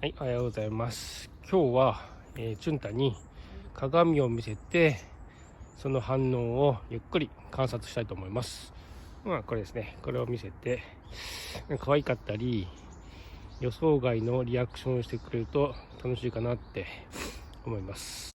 はい、おはようございます。今日は、チュンタに鏡を見せてその反応をゆっくり観察したいと思います。これですね。これを見せて可愛かったり予想外のリアクションをしてくれると楽しいかなって思います。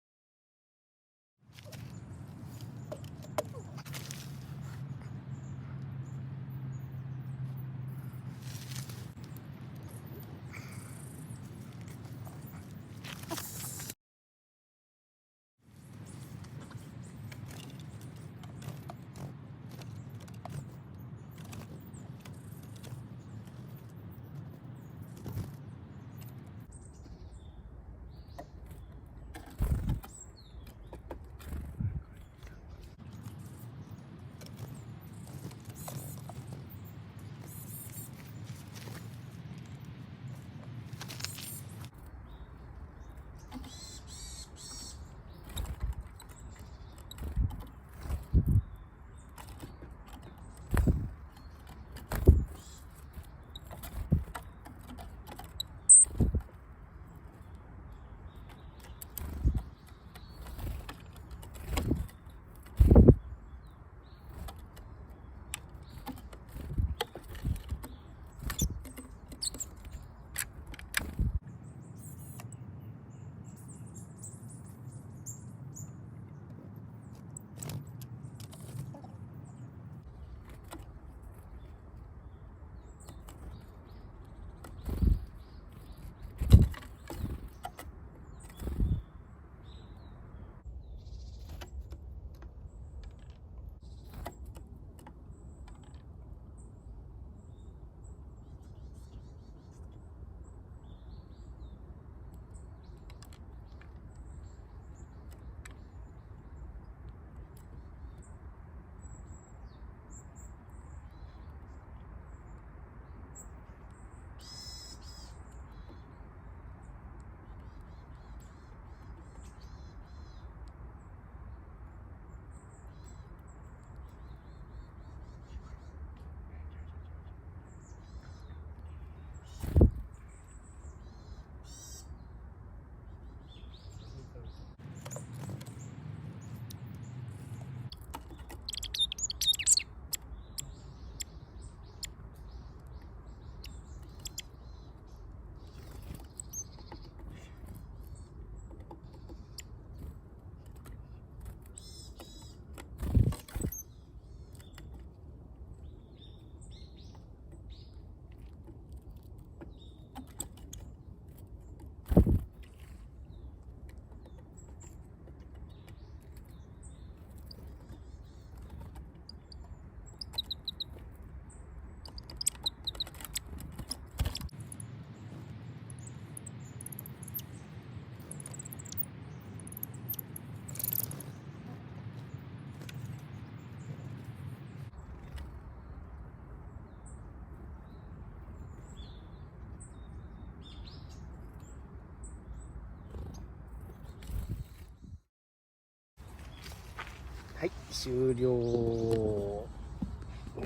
はい、終了。よ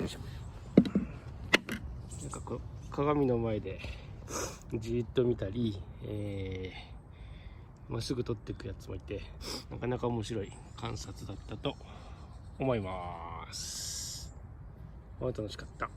いしょ。鏡の前でじーっと見たり、まっすぐ撮っていくやつもいて、なかなか面白い観察だったと思います。楽しかった。